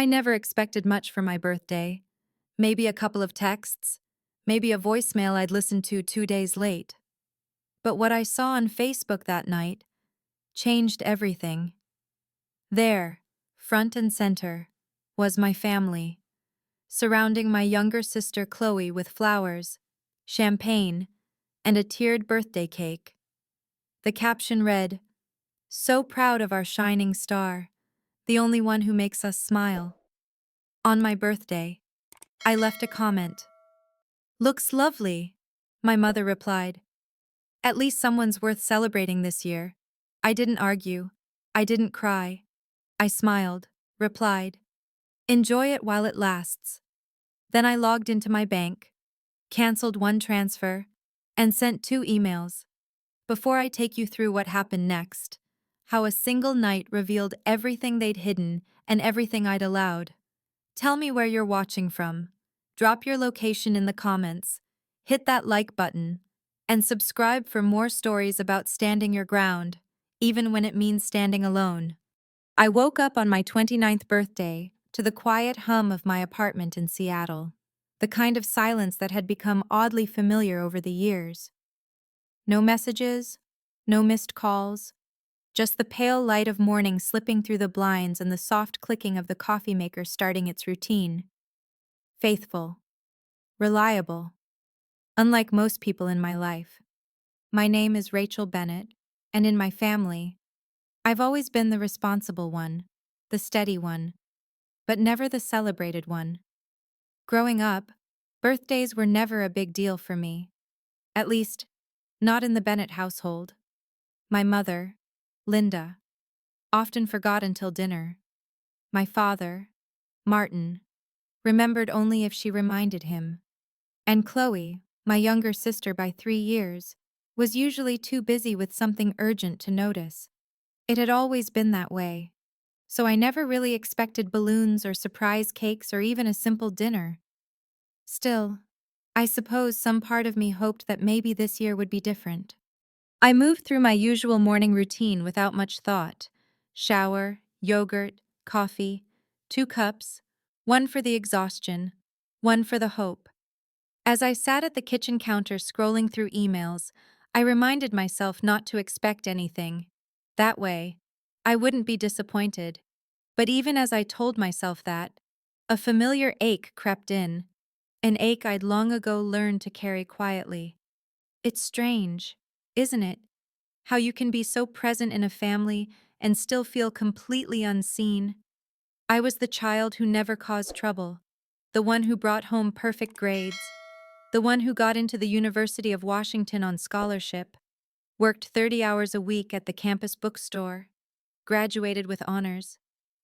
I never expected much for my birthday. Maybe a couple of texts, maybe a voicemail I'd listened to 2 days late. But what I saw on Facebook that night changed everything. There, front and center, was my family, surrounding my younger sister Chloe with flowers, champagne, and a tiered birthday cake. The caption read, "So proud of our shining star, the only one who makes us smile." On my birthday, I left a comment. "Looks lovely," my mother replied. "At least someone's worth celebrating this year." I didn't argue. I didn't cry. I smiled, replied, "Enjoy it while it lasts." Then I logged into my bank, canceled one transfer, and sent 2 emails. Before I take you through what happened next, how a single night revealed everything they'd hidden and everything I'd allowed. Tell me where you're watching from. Drop your location in the comments, hit that like button, and subscribe for more stories about standing your ground, even when it means standing alone. I woke up on my 29th birthday to the quiet hum of my apartment in Seattle, the kind of silence that had become oddly familiar over the years. No messages, no missed calls, just the pale light of morning slipping through the blinds and the soft clicking of the coffee maker starting its routine. Faithful. Reliable. Unlike most people in my life. My name is Rachel Bennett, and in my family, I've always been the responsible one, the steady one, but never the celebrated one. Growing up, birthdays were never a big deal for me. At least, not in the Bennett household. My mother, Linda, often forgot until dinner. My father, Martin, remembered only if she reminded him. And Chloe, my younger sister by 3 years, was usually too busy with something urgent to notice. It had always been that way, so I never really expected balloons or surprise cakes or even a simple dinner. Still, I suppose some part of me hoped that maybe this year would be different. I moved through my usual morning routine without much thought. Shower, yogurt, coffee, 2 cups, one for the exhaustion, one for the hope. As I sat at the kitchen counter scrolling through emails, I reminded myself not to expect anything. That way, I wouldn't be disappointed. But even as I told myself that, a familiar ache crept in, an ache I'd long ago learned to carry quietly. It's strange, isn't it? How you can be so present in a family and still feel completely unseen. I was the child who never caused trouble, the one who brought home perfect grades, the one who got into the University of Washington on scholarship, worked 30 hours a week at the campus bookstore, graduated with honors,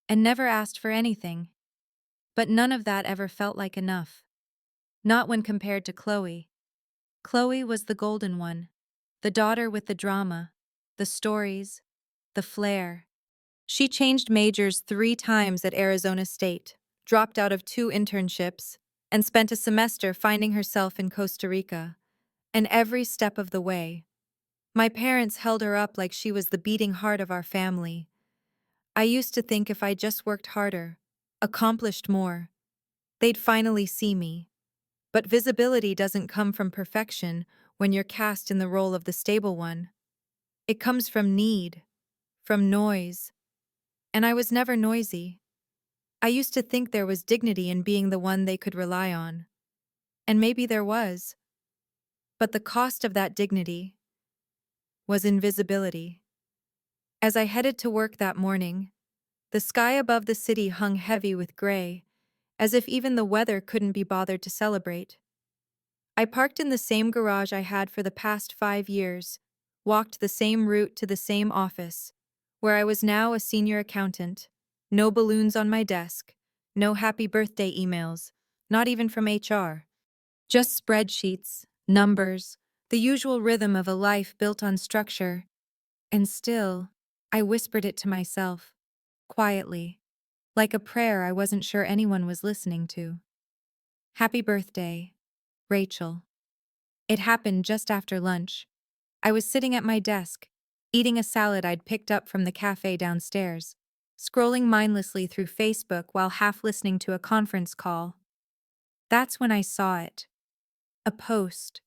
and never asked for anything. But none of that ever felt like enough. Not when compared to Chloe. Chloe was the golden one, the daughter with the drama, the stories, the flair. She changed majors 3 times at Arizona State, dropped out of 2 internships, and spent a semester finding herself in Costa Rica. And every step of the way, my parents held her up like she was the beating heart of our family. I used to think if I just worked harder, accomplished more, they'd finally see me. But visibility doesn't come from perfection when you're cast in the role of the stable one. It comes from need, from noise. And I was never noisy. I used to think there was dignity in being the one they could rely on. And maybe there was. But the cost of that dignity was invisibility. As I headed to work that morning, the sky above the city hung heavy with gray, as if even the weather couldn't be bothered to celebrate. I parked in the same garage I had for the past 5 years, walked the same route to the same office, where I was now a senior accountant. No balloons on my desk, no happy birthday emails, not even from HR. Just spreadsheets, numbers, the usual rhythm of a life built on structure. And still, I whispered it to myself, quietly, like a prayer I wasn't sure anyone was listening to. Happy birthday, Rachel. It happened just after lunch. I was sitting at my desk, eating a salad I'd picked up from the cafe downstairs. scrolling mindlessly through Facebook while half listening to a conference call. That's when I saw it. A post.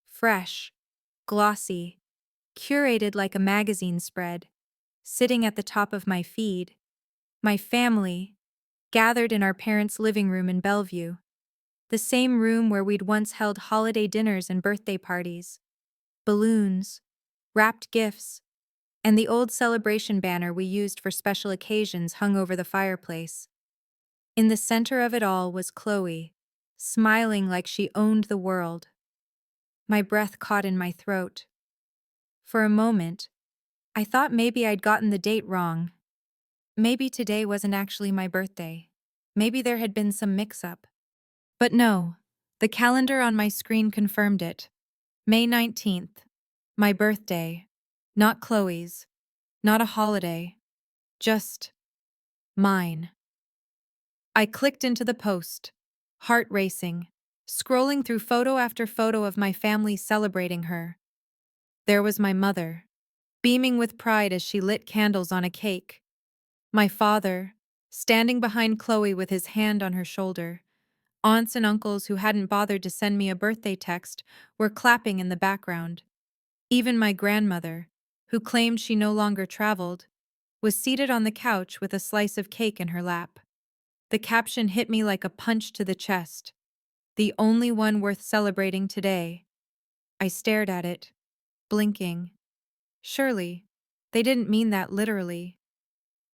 Fresh, glossy, curated like a magazine spread, sitting at the top of my feed. My family, gathered in our parents' living room in Bellevue, the same room where we'd once held holiday dinners and birthday parties. Balloons, wrapped gifts, and the old celebration banner we used for special occasions hung over the fireplace. In the center of it all was Chloe, smiling like she owned the world. My breath caught in my throat. For a moment, I thought maybe I'd gotten the date wrong. Maybe today wasn't actually my birthday. Maybe there had been some mix-up. But no, the calendar on my screen confirmed it. May 19th. My birthday. Not Chloe's. Not a holiday. Just mine. I clicked into the post, heart racing, scrolling through photo after photo of my family celebrating her. There was my mother, beaming with pride as she lit candles on a cake. My father, standing behind Chloe with his hand on her shoulder. Aunts and uncles who hadn't bothered to send me a birthday text were clapping in the background. Even my grandmother, who claimed she no longer traveled, was seated on the couch with a slice of cake in her lap. The caption hit me like a punch to the chest. The only one worth celebrating today. I stared at it, blinking. Surely, they didn't mean that literally.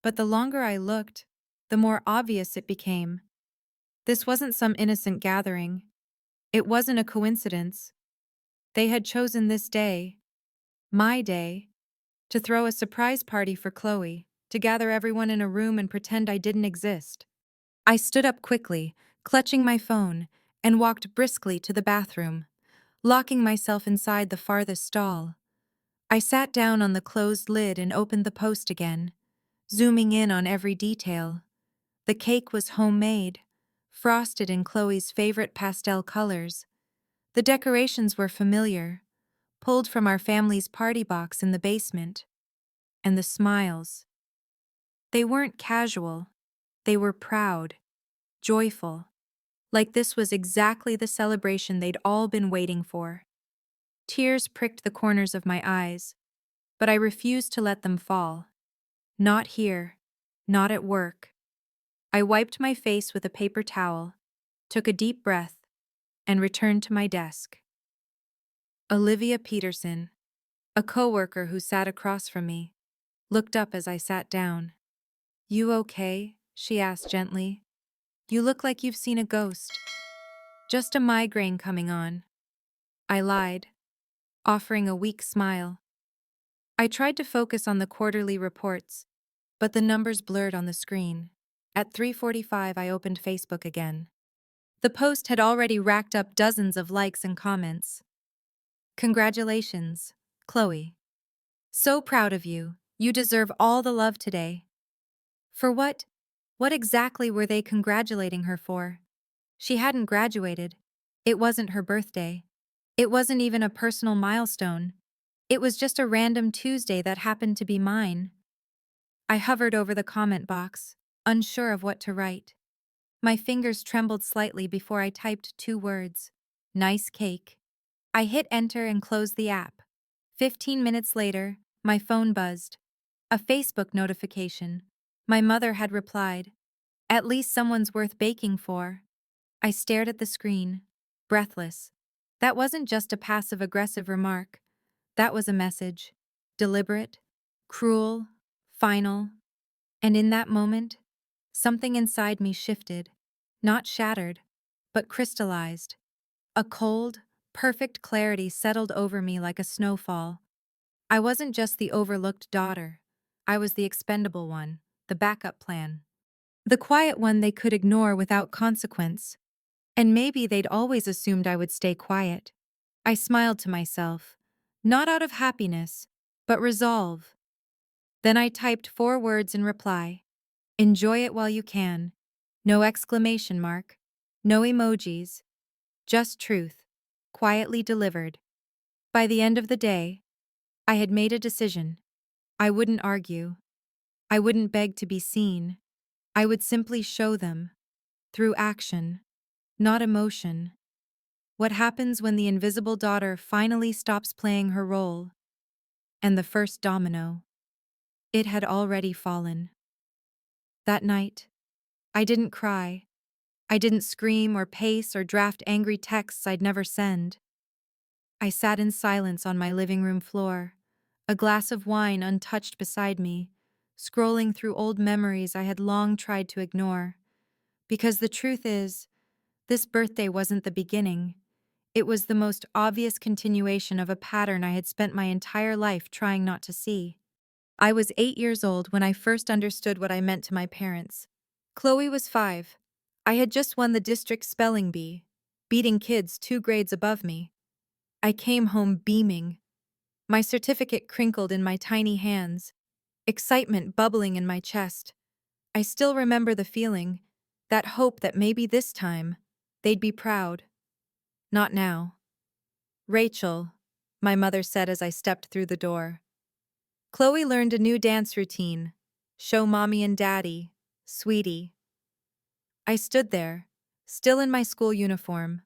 But the longer I looked, the more obvious it became. This wasn't some innocent gathering. It wasn't a coincidence. They had chosen this day, my day, to throw a surprise party for Chloe, to gather everyone in a room and pretend I didn't exist. I stood up quickly, clutching my phone, and walked briskly to the bathroom, locking myself inside the farthest stall. I sat down on the closed lid and opened the post again, zooming in on every detail. The cake was homemade, frosted in Chloe's favorite pastel colors. The decorations were familiar, pulled from our family's party box in the basement. And the smiles. They weren't casual. They were proud, joyful, like this was exactly the celebration they'd all been waiting for. Tears pricked the corners of my eyes, but I refused to let them fall. Not here, not at work. I wiped my face with a paper towel, took a deep breath, and returned to my desk. Olivia Peterson, a coworker who sat across from me, looked up as I sat down. "You okay?" she asked gently. "You look like you've seen a ghost." "Just a migraine coming on," I lied, offering a weak smile. I tried to focus on the quarterly reports, but the numbers blurred on the screen. At 3:45, I opened Facebook again. The post had already racked up dozens of likes and comments. "Congratulations, Chloe. So proud of you. You deserve all the love today." For what? What exactly were they congratulating her for? She hadn't graduated. It wasn't her birthday. It wasn't even a personal milestone. It was just a random Tuesday that happened to be mine. I hovered over the comment box, unsure of what to write. My fingers trembled slightly before I typed 2 words. Nice cake. I hit enter and closed the app. 15 minutes later, my phone buzzed. A Facebook notification. My mother had replied. "At least someone's worth baking for." I stared at the screen, breathless. That wasn't just a passive-aggressive remark. That was a message. Deliberate, cruel, final. And in that moment, something inside me shifted. Not shattered, but crystallized. A cold, perfect clarity settled over me like a snowfall. I wasn't just the overlooked daughter. I was the expendable one, the backup plan. The quiet one they could ignore without consequence. And maybe they'd always assumed I would stay quiet. I smiled to myself, not out of happiness, but resolve. Then I typed 4 words in reply. "Enjoy it while you can." No exclamation mark, no emojis, just truth, quietly delivered. By the end of the day, I had made a decision. I wouldn't argue. I wouldn't beg to be seen. I would simply show them, through action, not emotion. What happens when the invisible daughter finally stops playing her role? And the first domino. It had already fallen. That night, I didn't cry. I didn't scream or pace or draft angry texts I'd never send. I sat in silence on my living room floor, a glass of wine untouched beside me, scrolling through old memories I had long tried to ignore. Because the truth is, this birthday wasn't the beginning. It was the most obvious continuation of a pattern I had spent my entire life trying not to see. I was 8 years old when I first understood what I meant to my parents. Chloe was 5. I had just won the district spelling bee, beating kids 2 grades above me. I came home beaming, my certificate crinkled in my tiny hands, excitement bubbling in my chest. I still remember the feeling, that hope that maybe this time, they'd be proud. Not now. Rachel, my mother said as I stepped through the door. Chloe learned a new dance routine. Show mommy and daddy, sweetie. I stood there, still in my school uniform,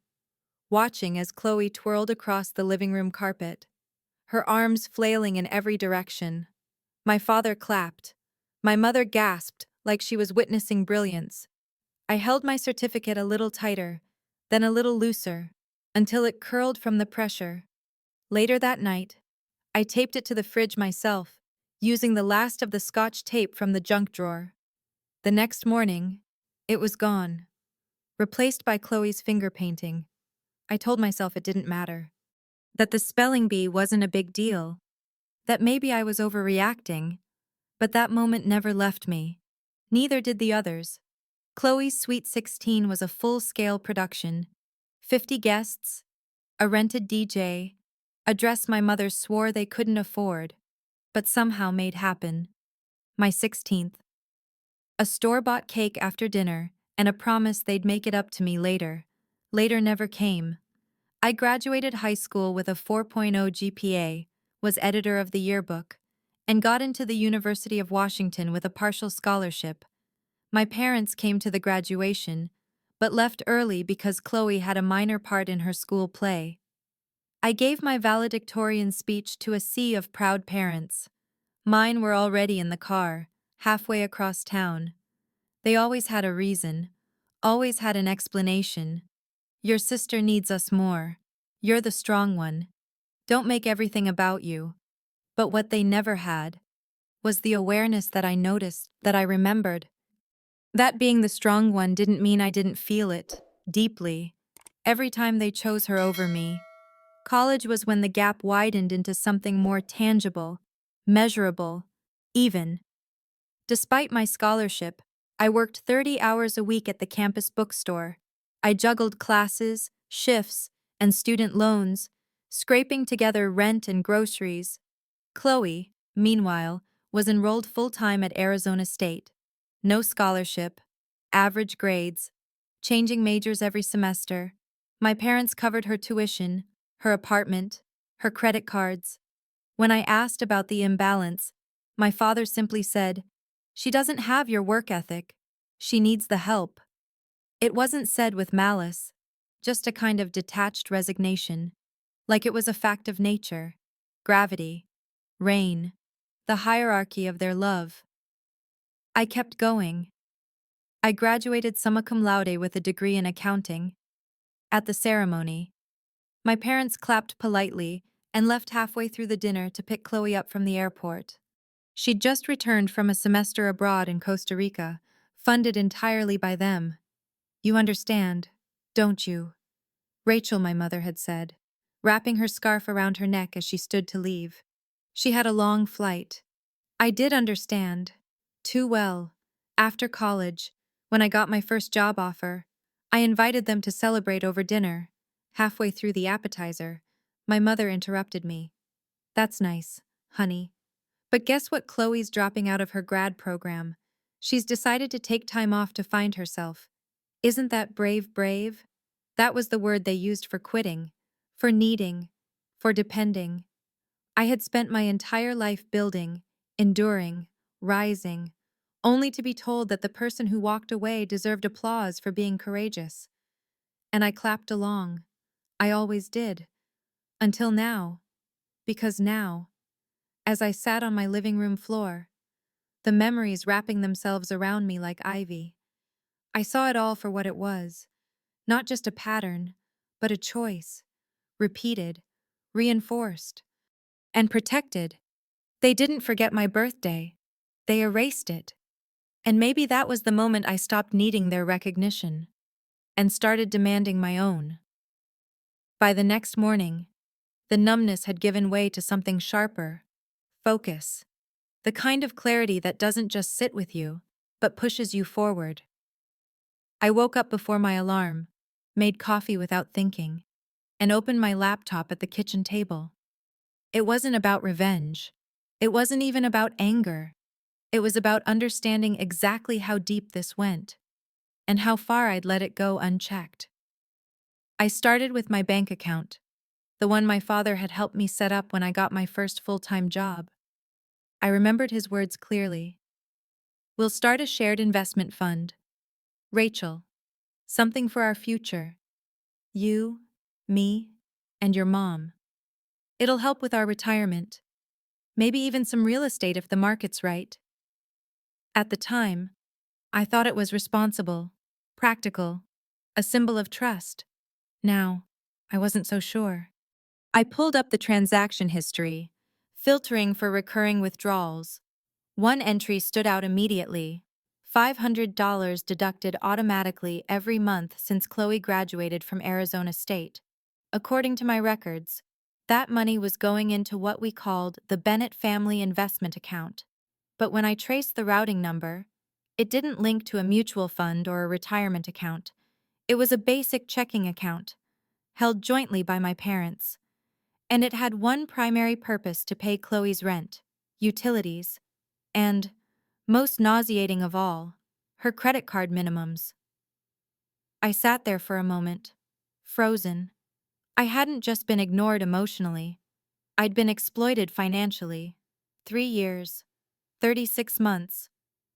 watching as Chloe twirled across the living room carpet, her arms flailing in every direction. My father clapped. My mother gasped like she was witnessing brilliance. I held my certificate a little tighter, then a little looser, until it curled from the pressure. Later that night, I taped it to the fridge myself, using the last of the Scotch tape from the junk drawer. The next morning, it was gone, replaced by Chloe's finger painting. I told myself it didn't matter, that the spelling bee wasn't a big deal, that maybe I was overreacting, but that moment never left me. Neither did the others. Chloe's Sweet 16 was a full-scale production. 50 guests, a rented DJ, a dress my mother swore they couldn't afford, but somehow made happen. My 16th. A store-bought cake after dinner, and a promise they'd make it up to me later. Later never came. I graduated high school with a 4.0 GPA, was editor of the yearbook, and got into the University of Washington with a partial scholarship. My parents came to the graduation, but left early because Chloe had a minor part in her school play. I gave my valedictorian speech to a sea of proud parents. Mine were already in the car, halfway across town. They always had a reason, always had an explanation. Your sister needs us more. You're the strong one. Don't make everything about you. But what they never had was the awareness that I noticed, that I remembered. That being the strong one didn't mean I didn't feel it, deeply, every time they chose her over me. College was when the gap widened into something more tangible, measurable, even. Despite my scholarship, I worked 30 hours a week at the campus bookstore. I juggled classes, shifts, and student loans, scraping together rent and groceries. Chloe, meanwhile, was enrolled full-time at Arizona State. No scholarship, average grades, changing majors every semester. My parents covered her tuition, her apartment, her credit cards. When I asked about the imbalance, my father simply said, "She doesn't have your work ethic. She needs the help." It wasn't said with malice, just a kind of detached resignation, like it was a fact of nature, gravity, rain, the hierarchy of their love. I kept going. I graduated summa cum laude with a degree in accounting. At the ceremony, my parents clapped politely and left halfway through the dinner to pick Chloe up from the airport. She'd just returned from a semester abroad in Costa Rica, funded entirely by them. You understand, don't you? Rachel, my mother had said, wrapping her scarf around her neck as she stood to leave. She had a long flight. I did understand. Too well. After college, when I got my first job offer, I invited them to celebrate over dinner. Halfway through the appetizer, my mother interrupted me. That's nice, honey. But guess what? Chloe's dropping out of her grad program. She's decided to take time off to find herself. Isn't that brave, brave? That was the word they used for quitting, for needing, for depending. I had spent my entire life building, enduring, rising, only to be told that the person who walked away deserved applause for being courageous. And I clapped along. I always did. Until now. Because now, as I sat on my living room floor, the memories wrapping themselves around me like ivy, I saw it all for what it was. Not just a pattern, but a choice. Repeated, reinforced, and protected. They didn't forget my birthday. They erased it. And maybe that was the moment I stopped needing their recognition and started demanding my own. By the next morning, the numbness had given way to something sharper. Focus. The kind of clarity that doesn't just sit with you, but pushes you forward. I woke up before my alarm, made coffee without thinking, and opened my laptop at the kitchen table. It wasn't about revenge. It wasn't even about anger. It was about understanding exactly how deep this went, and how far I'd let it go unchecked. I started with my bank account, the one my father had helped me set up when I got my first full-time job. I remembered his words clearly. "We'll start a shared investment fund. Rachel, something for our future. You, me, and your mom. It'll help with our retirement. Maybe even some real estate if the market's right." At the time, I thought it was responsible, practical, a symbol of trust. Now, I wasn't so sure. I pulled up the transaction history, filtering for recurring withdrawals. One entry stood out immediately. $500 deducted automatically every month since Chloe graduated from Arizona State. According to my records, that money was going into what we called the Bennett Family Investment Account. But when I traced the routing number, it didn't link to a mutual fund or a retirement account. It was a basic checking account, held jointly by my parents. And it had one primary purpose: to pay Chloe's rent, utilities, and, most nauseating of all, her credit card minimums. I sat there for a moment, frozen. I hadn't just been ignored emotionally. I'd been exploited financially. 3 years, 36 months,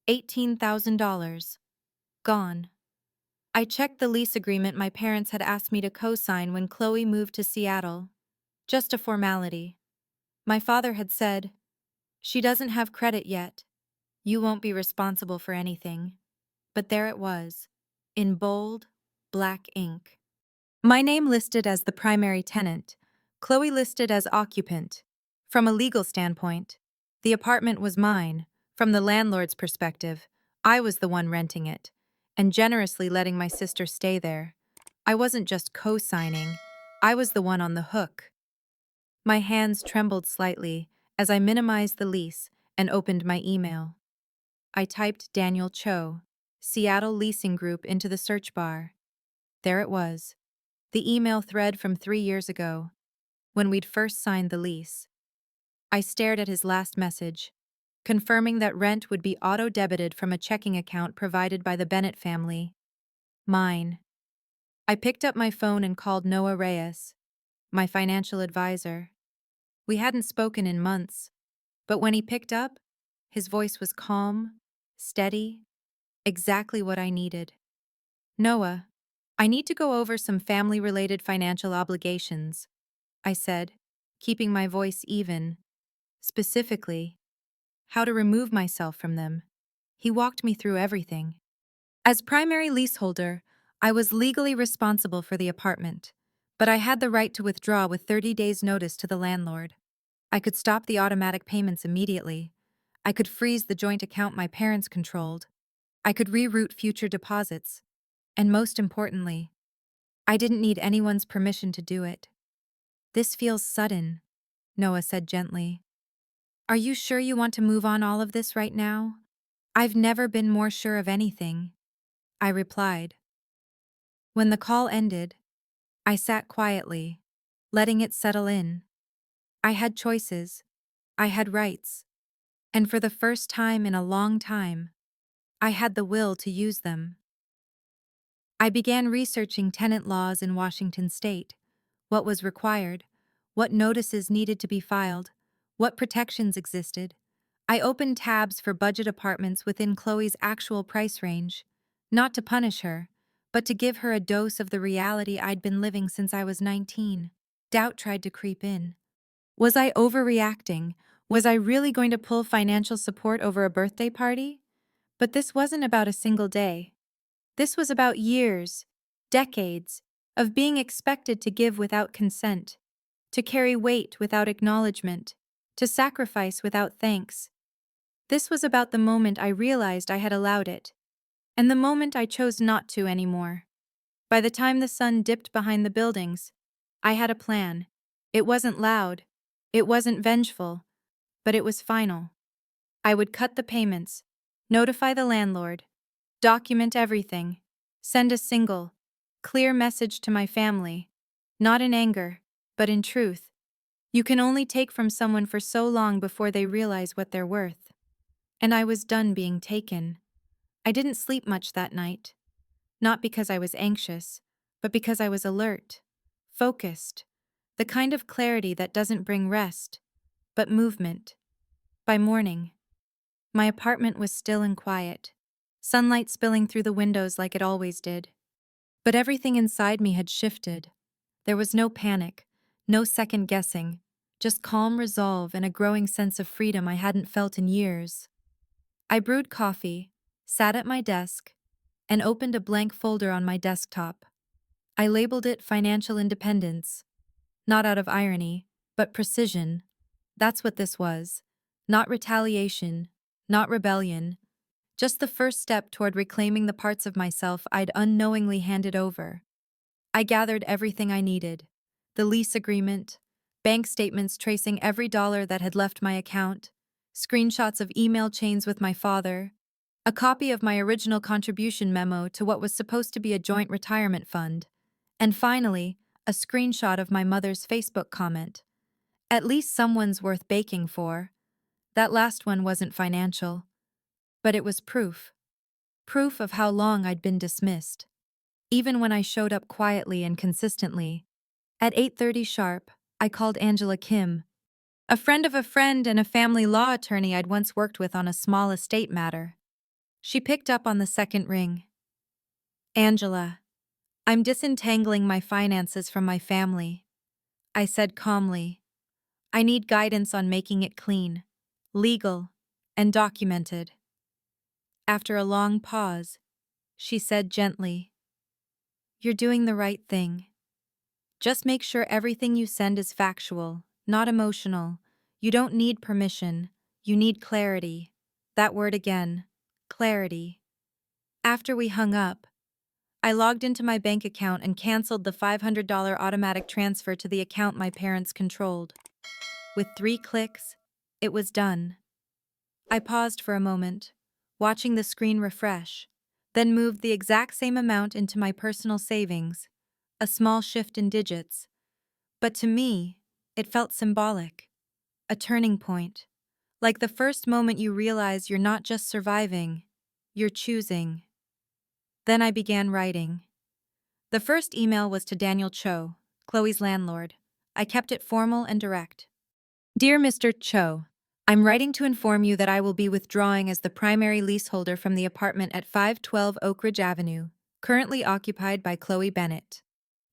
$18,000. Gone. I checked the lease agreement my parents had asked me to co-sign when Chloe moved to Seattle. Just a formality. My father had said, "She doesn't have credit yet. You won't be responsible for anything." But there it was, in bold, black ink. My name listed as the primary tenant, Chloe listed as occupant. From a legal standpoint, the apartment was mine. From the landlord's perspective, I was the one renting it, and generously letting my sister stay there. I wasn't just co-signing, I was the one on the hook. My hands trembled slightly as I minimized the lease and opened my email. I typed Daniel Cho, Seattle Leasing Group, into the search bar. There it was, the email thread from 3 years ago, when we'd first signed the lease. I stared at his last message, confirming that rent would be auto-debited from a checking account provided by the Bennett family. Mine. I picked up my phone and called Noah Reyes, my financial advisor. We hadn't spoken in months, but when he picked up, his voice was calm, steady, exactly what I needed. "Noah, I need to go over some family-related financial obligations," I said, keeping my voice even. Specifically, how to remove myself from them. He walked me through everything. As primary leaseholder, I was legally responsible for the apartment, but I had the right to withdraw with 30 days' notice to the landlord. I could stop the automatic payments immediately. I could freeze the joint account my parents controlled. I could reroute future deposits. And most importantly, I didn't need anyone's permission to do it. "This feels sudden," Noah said gently. "Are you sure you want to move on all of this right now?" "I've never been more sure of anything," I replied. When the call ended, I sat quietly, letting it settle in. I had choices. I had rights. And for the first time in a long time, I had the will to use them. I began researching tenant laws in Washington state, what was required, what notices needed to be filed, what protections existed. I opened tabs for budget apartments within Chloe's actual price range, not to punish her, but to give her a dose of the reality I'd been living since I was 19. Doubt tried to creep in. Was I overreacting? Was I really going to pull financial support over a birthday party? But this wasn't about a single day. This was about years, decades, of being expected to give without consent, to carry weight without acknowledgement, to sacrifice without thanks. This was about the moment I realized I had allowed it, and the moment I chose not to anymore. By the time the sun dipped behind the buildings, I had a plan. It wasn't loud, it wasn't vengeful, but it was final. I would cut the payments, notify the landlord, document everything, send a single, clear message to my family, not in anger, but in truth. You can only take from someone for so long before they realize what they're worth. And I was done being taken. I didn't sleep much that night. Not because I was anxious, but because I was alert, focused, the kind of clarity that doesn't bring rest, but movement. By morning, my apartment was still and quiet, sunlight spilling through the windows like it always did. But everything inside me had shifted. There was no panic, no second guessing, just calm resolve and a growing sense of freedom I hadn't felt in years. I brewed coffee, sat at my desk, and opened a blank folder on my desktop. I labeled it Financial Independence, not out of irony, but precision. That's what this was. Not retaliation, not rebellion, just the first step toward reclaiming the parts of myself I'd unknowingly handed over. I gathered everything I needed: the lease agreement, bank statements tracing every dollar that had left my account, screenshots of email chains with my father, a copy of my original contribution memo to what was supposed to be a joint retirement fund, and finally, a screenshot of my mother's Facebook comment. At least someone's worth baking for. That last one wasn't financial, but it was proof. Proof of how long I'd been dismissed. Even when I showed up quietly and consistently. At 8:30 sharp, I called Angela Kim, a friend of a friend and a family law attorney I'd once worked with on a small estate matter. She picked up on the second ring. "Angela, I'm disentangling my finances from my family," I said calmly. "I need guidance on making it clean, legal, and documented." After a long pause, she said gently, "You're doing the right thing. Just make sure everything you send is factual, not emotional. You don't need permission, you need clarity." That word again, clarity. After we hung up, I logged into my bank account and canceled the $500 automatic transfer to the account my parents controlled. With 3 clicks, it was done. I paused for a moment, watching the screen refresh, then moved the exact same amount into my personal savings, a small shift in digits. But to me, it felt symbolic, a turning point, like the first moment you realize you're not just surviving, you're choosing. Then I began writing. The first email was to Daniel Cho, Chloe's landlord. I kept it formal and direct. "Dear Mr. Cho, I'm writing to inform you that I will be withdrawing as the primary leaseholder from the apartment at 512 Oak Ridge Avenue, currently occupied by Chloe Bennett.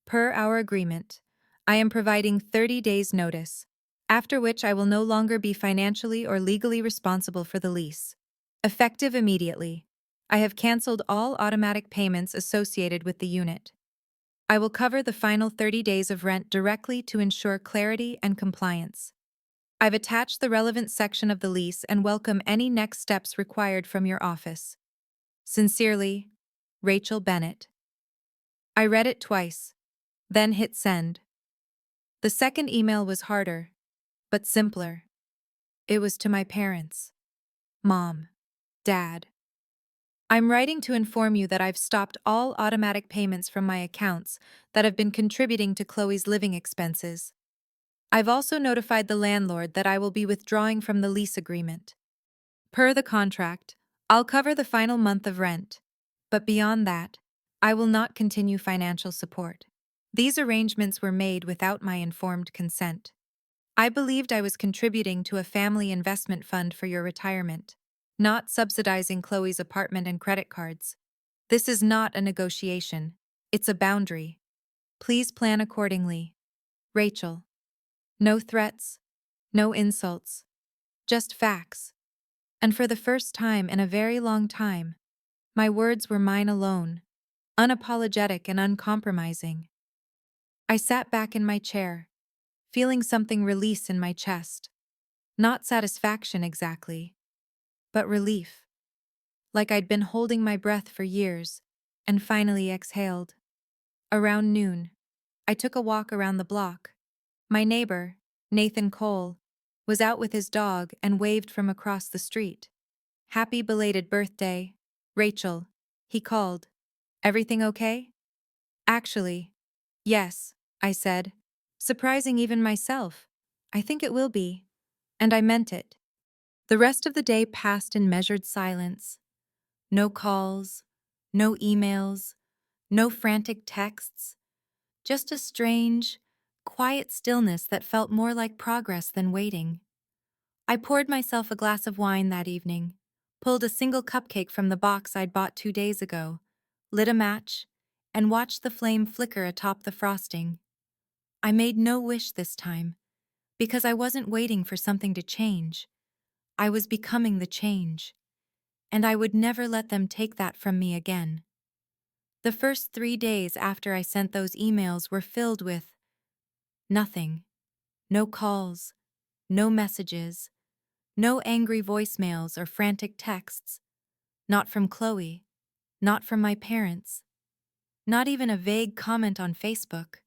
Per our agreement, I am providing 30 days' notice, after which I will no longer be financially or legally responsible for the lease. Effective immediately, I have canceled all automatic payments associated with the unit. I will cover the final 30 days of rent directly to ensure clarity and compliance. I've attached the relevant section of the lease and welcome any next steps required from your office. Sincerely, Rachel Bennett." I read it twice, then hit send. The second email was harder, but simpler. It was to my parents. "Mom, Dad, I'm writing to inform you that I've stopped all automatic payments from my accounts that have been contributing to Chloe's living expenses. I've also notified the landlord that I will be withdrawing from the lease agreement. Per the contract, I'll cover the final month of rent, but beyond that, I will not continue financial support. These arrangements were made without my informed consent." I believed I was contributing to a family investment fund for your retirement, not subsidizing Chloe's apartment and credit cards. This is not a negotiation. It's a boundary. Please plan accordingly. Rachel. No threats, no insults, just facts. And for the first time in a very long time, my words were mine alone, unapologetic and uncompromising. I sat back in my chair, feeling something release in my chest. Not satisfaction exactly, but relief, like I'd been holding my breath for years, and finally exhaled. Around noon, I took a walk around the block. My neighbor, Nathan Cole, was out with his dog and waved from across the street. "Happy belated birthday, Rachel," he called. "Everything okay?" "Actually, yes," I said, surprising even myself. "I think it will be." And I meant it. The rest of the day passed in measured silence. No calls, no emails, no frantic texts, just a strange, quiet stillness that felt more like progress than waiting. I poured myself a glass of wine that evening, pulled a single cupcake from the box I'd bought 2 days ago, lit a match, and watched the flame flicker atop the frosting. I made no wish this time, because I wasn't waiting for something to change. I was becoming the change, and I would never let them take that from me again. The first 3 days after I sent those emails were filled with nothing. No calls, no messages, no angry voicemails or frantic texts. Not from Chloe, not from my parents, not even a vague comment on Facebook.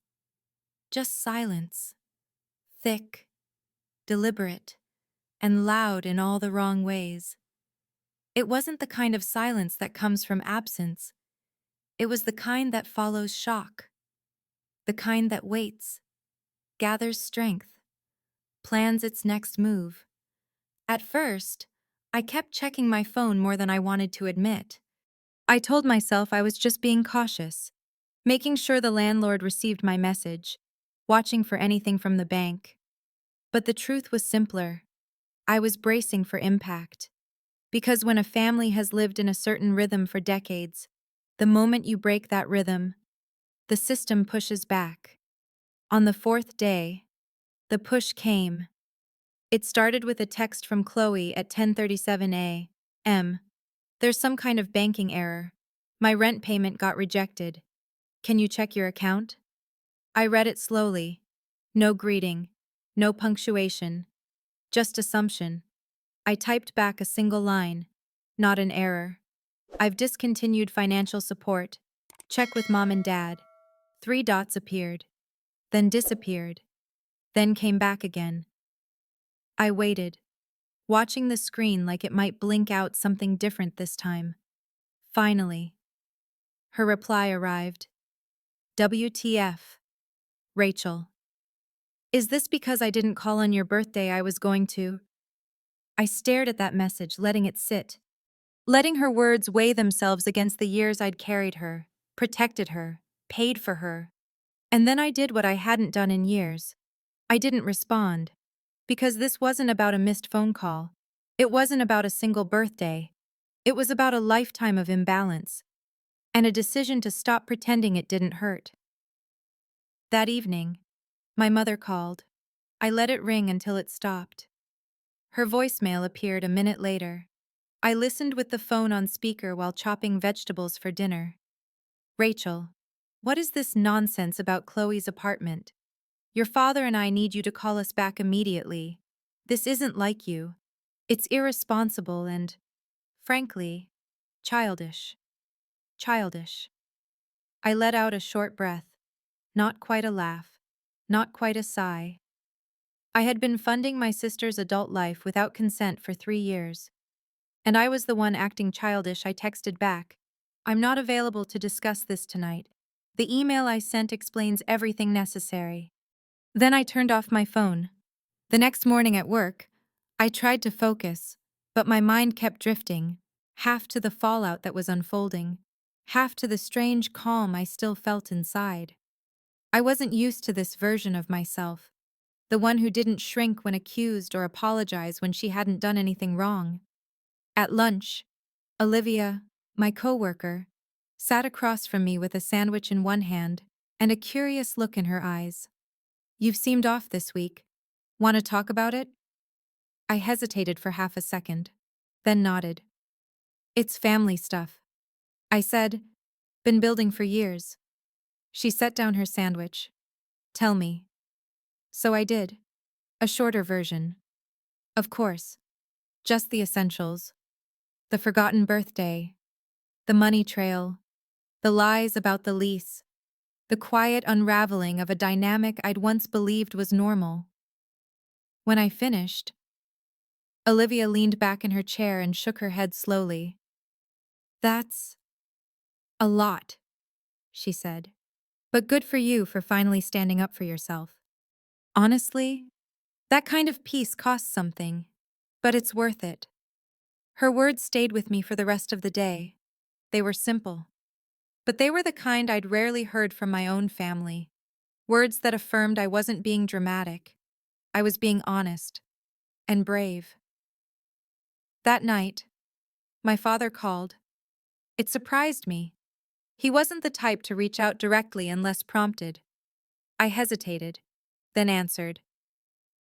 Just silence, thick, deliberate, and loud in all the wrong ways. It wasn't the kind of silence that comes from absence. It was the kind that follows shock, the kind that waits, gathers strength, plans its next move. At first, I kept checking my phone more than I wanted to admit. I told myself I was just being cautious, making sure the landlord received my message, watching for anything from the bank. But the truth was simpler. I was bracing for impact. Because when a family has lived in a certain rhythm for decades, the moment you break that rhythm, the system pushes back. On the fourth day, the push came. It started with a text from Chloe at 10:37 a.m. "There's some kind of banking error. My rent payment got rejected. Can you check your account?" I read it slowly. No greeting, no punctuation, just assumption. I typed back a single line. "Not an error. I've discontinued financial support. Check with mom and dad." 3 dots appeared, then disappeared, then came back again. I waited, watching the screen like it might blink out something different this time. Finally, her reply arrived. "WTF, Rachel. Is this because I didn't call on your birthday I was going to?" I stared at that message, letting it sit, letting her words weigh themselves against the years I'd carried her, protected her, paid for her. And then I did what I hadn't done in years. I didn't respond. Because this wasn't about a missed phone call. It wasn't about a single birthday. It was about a lifetime of imbalance, and a decision to stop pretending it didn't hurt. That evening, my mother called. I let it ring until it stopped. Her voicemail appeared a minute later. I listened with the phone on speaker while chopping vegetables for dinner. "Rachel, what is this nonsense about Chloe's apartment? Your father and I need you to call us back immediately. This isn't like you. It's irresponsible and, frankly, childish." Childish. I let out a short breath. Not quite a laugh. Not quite a sigh. I had been funding my sister's adult life without consent for 3 years. And I was the one acting childish. I texted back. "I'm not available to discuss this tonight. The email I sent explains everything necessary." Then I turned off my phone. The next morning at work, I tried to focus, but my mind kept drifting, half to the fallout that was unfolding, half to the strange calm I still felt inside. I wasn't used to this version of myself. the one who didn't shrink when accused or apologize when she hadn't done anything wrong. At lunch, Olivia, my coworker, sat across from me with a sandwich in one hand and a curious look in her eyes. "You've seemed off this week. Want to talk about it?" I hesitated for half a second, then nodded. "It's family stuff," I said. "Been building for years." She set down her sandwich. "Tell me." So I did. A shorter version. Of course. Just the essentials. The forgotten birthday. The money trail. The lies about the lease. The quiet unraveling of a dynamic I'd once believed was normal. When I finished, Olivia leaned back in her chair and shook her head slowly. "That's a lot," she said. "But good for you for finally standing up for yourself. Honestly, that kind of peace costs something, but it's worth it." Her words stayed with me for the rest of the day. They were simple, but they were the kind I'd rarely heard from my own family. Words that affirmed I wasn't being dramatic. I was being honest and brave. That night, my father called. It surprised me. He wasn't the type to reach out directly unless prompted. I hesitated, then answered.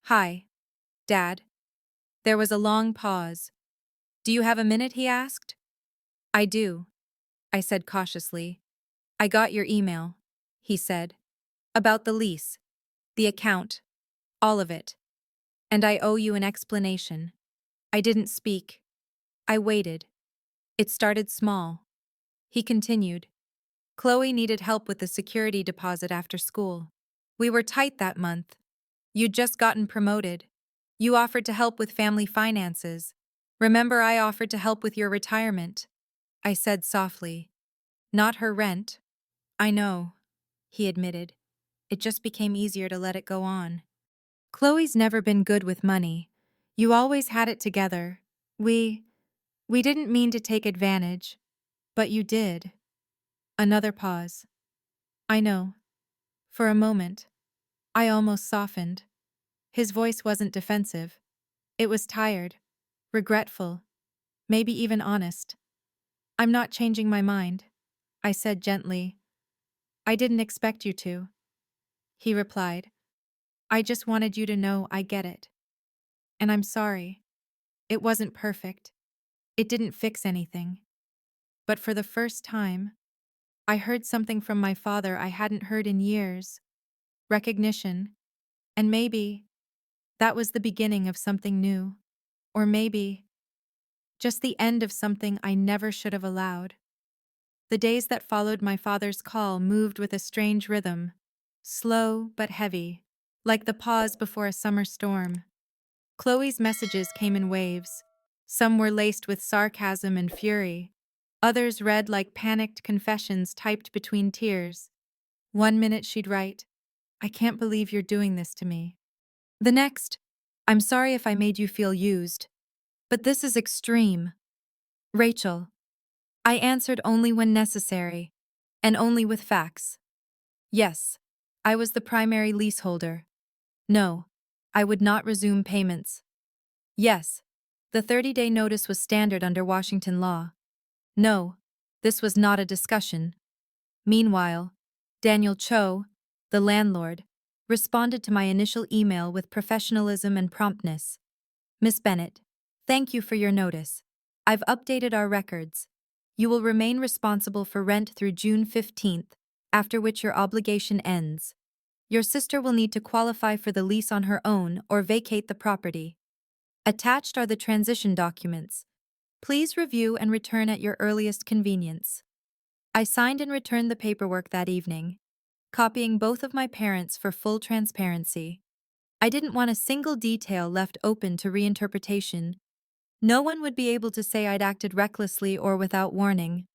"Hi, Dad." There was a long pause. "Do you have a minute?" he asked. "I do," I said cautiously. "I got your email," he said. "About the lease, the account, all of it. And I owe you an explanation." I didn't speak. I waited. It started small. He continued. "Chloe needed help with the security deposit after school. We were tight that month. You'd just gotten promoted. You offered to help with family finances. Remember, I offered to help with your retirement?" I said softly. "Not her rent." "I know," he admitted. It just became easier to let it go on. "Chloe's never been good with money. You always had it together. We didn't mean to take advantage, but you did." Another pause. "I know." For a moment, I almost softened. His voice wasn't defensive. It was tired, regretful, maybe even honest. "I'm not changing my mind," I said gently. "I didn't expect you to." He replied. "I just wanted you to know I get it. And I'm sorry. It wasn't perfect. It didn't fix anything. But for the first time, I heard something from my father I hadn't heard in years. Recognition. And maybe that was the beginning of something new. Or maybe just the end of something I never should have allowed." The days that followed my father's call moved with a strange rhythm, slow but heavy, like the pause before a summer storm. Chloe's messages came in waves. Some were laced with sarcasm and fury. Others read like panicked confessions typed between tears. One minute she'd write, "I can't believe you're doing this to me." The next, "I'm sorry if I made you feel used, but this is extreme. Rachel." I answered only when necessary, and only with facts. Yes, I was the primary leaseholder. No, I would not resume payments. Yes, the 30-day notice was standard under Washington law. No, this was not a discussion. Meanwhile, Daniel Cho, the landlord, responded to my initial email with professionalism and promptness. "Miss Bennett, thank you for your notice. I've updated our records. You will remain responsible for rent through June 15th, after which your obligation ends. Your sister will need to qualify for the lease on her own or vacate the property. Attached are the transition documents. Please review and return at your earliest convenience." I signed and returned the paperwork that evening, copying both of my parents for full transparency. I didn't want a single detail left open to reinterpretation. No one would be able to say I'd acted recklessly or without warning.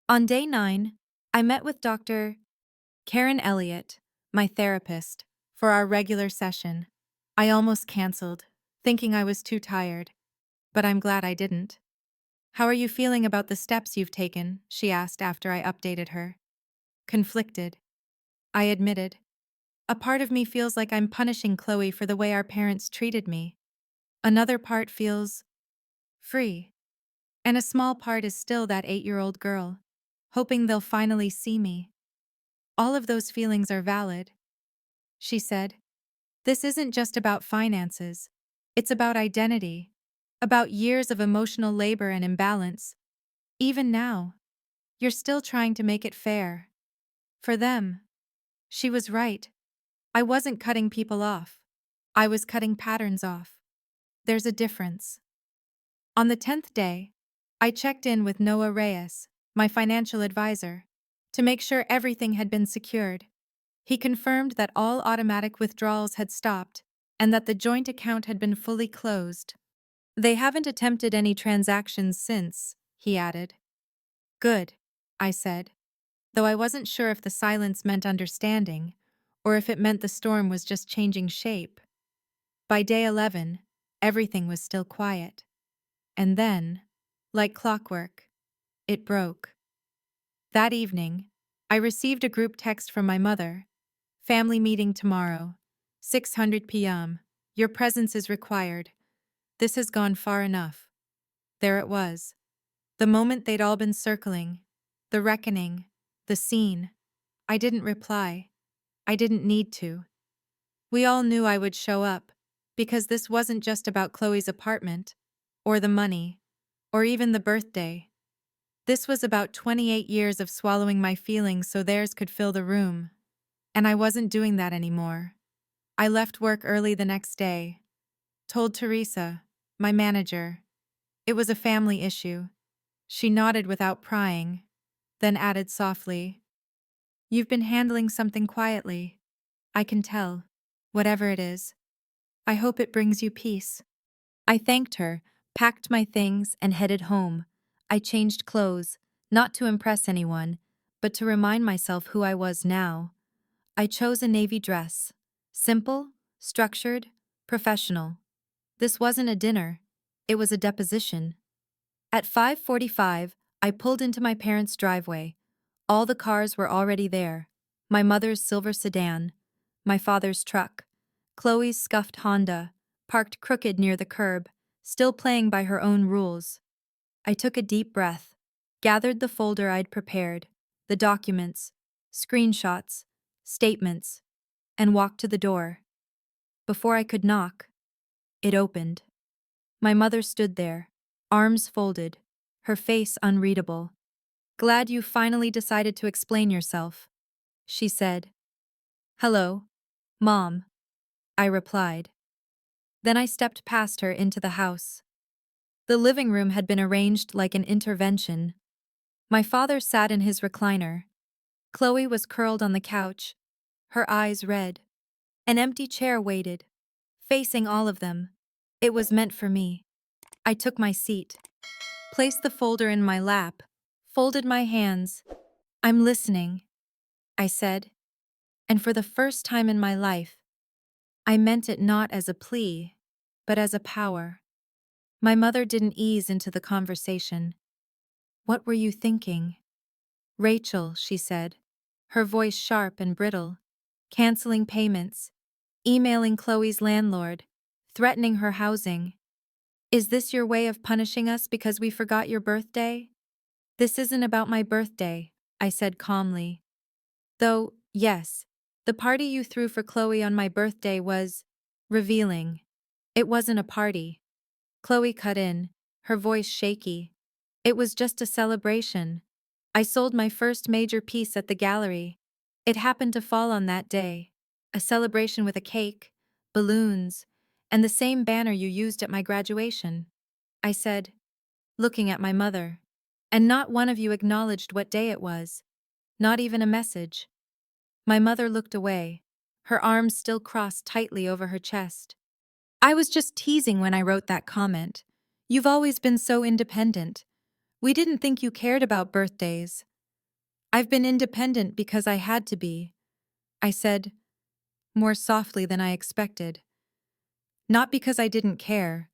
On day 9, I met with Dr. Karen Elliott, my therapist, for our regular session. I almost canceled, thinking I was too tired, but I'm glad I didn't. "How are you feeling about the steps you've taken?" she asked after I updated her. "Conflicted," I admitted. A part of me feels like I'm punishing Chloe for the way our parents treated me. Another part feels free. And a small part is still that 8-year-old girl, hoping they'll finally see me. All of those feelings are valid, she said. This isn't just about finances. It's about identity, about years of emotional labor and imbalance. Even now, you're still trying to make it fair. For them. She was right. I wasn't cutting people off. I was cutting patterns off. There's a difference. On the 10th day, I checked in with Noah Reyes, my financial advisor, to make sure everything had been secured. He confirmed that all automatic withdrawals had stopped and that the joint account had been fully closed. They haven't attempted any transactions since, he added. Good, I said, though I wasn't sure if the silence meant understanding or if it meant the storm was just changing shape. By day 11, everything was still quiet. And then, like clockwork, it broke. That evening, I received a group text from my mother. Family meeting tomorrow, 6:00 p.m. Your presence is required. This has gone far enough. There it was. The moment they'd all been circling. The reckoning. The scene. I didn't reply. I didn't need to. We all knew I would show up, because this wasn't just about Chloe's apartment, or the money, or even the birthday. This was about 28 years of swallowing my feelings so theirs could fill the room. And I wasn't doing that anymore. I left work early the next day. Told Teresa, my manager. It was a family issue. She nodded without prying, then added softly, "You've been handling something quietly. I can tell. Whatever it is. I hope it brings you peace." I thanked her, packed my things, and headed home. I changed clothes, not to impress anyone, but to remind myself who I was now. I chose a navy dress. Simple, structured, professional. This wasn't a dinner. It was a deposition. At 5:45, I pulled into my parents' driveway. All the cars were already there. My mother's silver sedan, my father's truck, Chloe's scuffed Honda, parked crooked near the curb, still playing by her own rules. I took a deep breath, gathered the folder I'd prepared, the documents, screenshots, statements, and walked to the door. Before I could knock, it opened. My mother stood there, arms folded, her face unreadable. "Glad you finally decided to explain yourself," she said. "Hello, Mom," I replied. Then I stepped past her into the house. The living room had been arranged like an intervention. My father sat in his recliner. Chloe was curled on the couch, her eyes red. An empty chair waited, facing all of them. It was meant for me. I took my seat, placed the folder in my lap, folded my hands. "I'm listening," I said. And for the first time in my life, I meant it not as a plea, but as a power. My mother didn't ease into the conversation. "What were you thinking?" "Rachel," she said, her voice sharp and brittle. "Canceling payments, emailing Chloe's landlord, threatening her housing. Is this your way of punishing us because we forgot your birthday?" "This isn't about my birthday," I said calmly. "Though, yes, the party you threw for Chloe on my birthday was revealing. It wasn't a party." Chloe cut in, her voice shaky. "It was just a celebration. I sold my first major piece at the gallery. It happened to fall on that day. A celebration with a cake, balloons, and the same banner you used at my graduation," I said, looking at my mother. "And not one of you acknowledged what day it was. Not even a message." My mother looked away, her arms still crossed tightly over her chest. "I was just teasing when I wrote that comment. You've always been so independent. We didn't think you cared about birthdays." "I've been independent because I had to be," I said, more softly than I expected. "Not because I didn't care.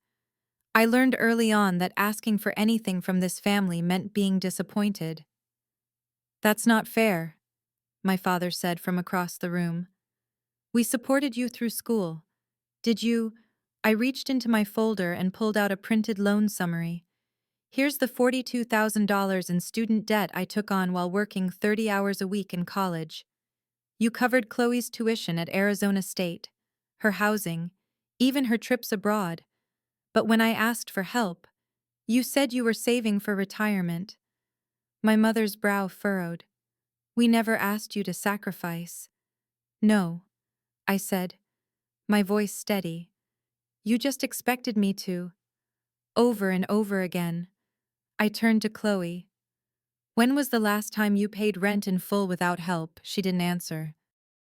I learned early on that asking for anything from this family meant being disappointed." "That's not fair," my father said from across the room. We supported you through school. Did you? I reached into my folder and pulled out a printed loan summary. Here's the $42,000 in student debt I took on while working 30 hours a week in college. You covered Chloe's tuition at Arizona State, her housing, even her trips abroad. But when I asked for help, you said you were saving for retirement. My mother's brow furrowed. We never asked you to sacrifice. No, I said, my voice steady. You just expected me to. Over and over again. I turned to Chloe. When was the last time you paid rent in full without help? She didn't answer.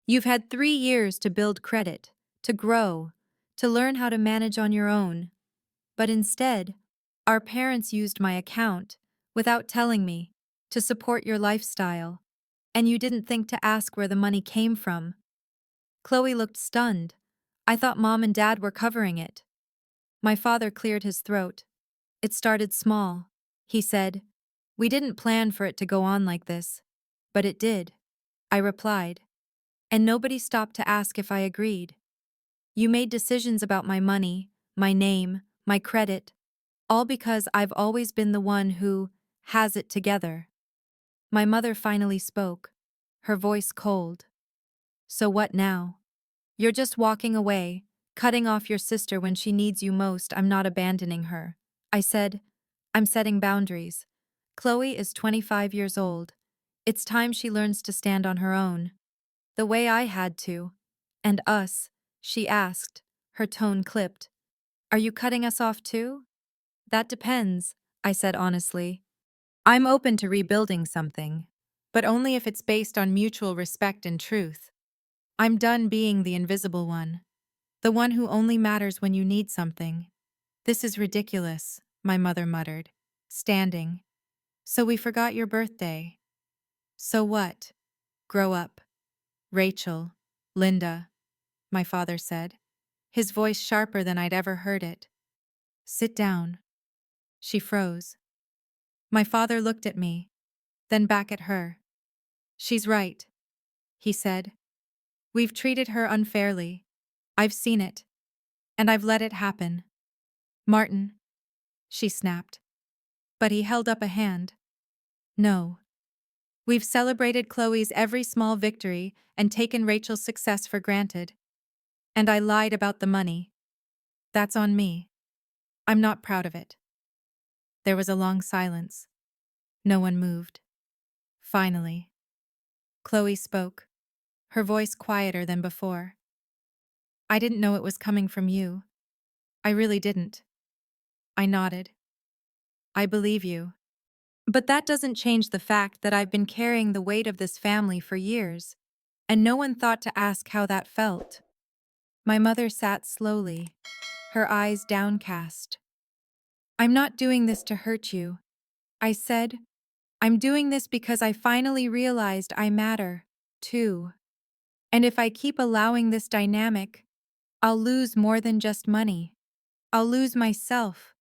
You've had 3 years to build credit, to grow, to learn how to manage on your own. But instead, our parents used my account, without telling me, to support your lifestyle. And you didn't think to ask where the money came from. Chloe looked stunned. I thought Mom and Dad were covering it. My father cleared his throat. It started small, he said. We didn't plan for it to go on like this. But it did, I replied. And nobody stopped to ask if I agreed. You made decisions about my money, my name, my credit, all because I've always been the one who has it together. My mother finally spoke, her voice cold. So what now? You're just walking away, cutting off your sister when she needs you most. I'm not abandoning her. I said, I'm setting boundaries. Chloe is 25 years old. It's time she learns to stand on her own. The way I had to. And us, she asked, her tone clipped. Are you cutting us off too? That depends, I said honestly. I'm open to rebuilding something, but only if it's based on mutual respect and truth. I'm done being the invisible one, the one who only matters when you need something. This is ridiculous, my mother muttered, standing. So we forgot your birthday. So what? Grow up. Rachel, Linda, my father said, his voice sharper than I'd ever heard it. Sit down. She froze. My father looked at me, then back at her. She's right, he said. We've treated her unfairly. I've seen it. And I've let it happen. Martin, she snapped. But he held up a hand. No. We've celebrated Chloe's every small victory and taken Rachel's success for granted. And I lied about the money. That's on me. I'm not proud of it. There was a long silence. No one moved. Finally, Chloe spoke, her voice quieter than before. I didn't know it was coming from you. I really didn't. I nodded. I believe you. But that doesn't change the fact that I've been carrying the weight of this family for years, and no one thought to ask how that felt. My mother sat slowly, her eyes downcast. I'm not doing this to hurt you, I said. I'm doing this because I finally realized I matter, too. And if I keep allowing this dynamic, I'll lose more than just money. I'll lose myself.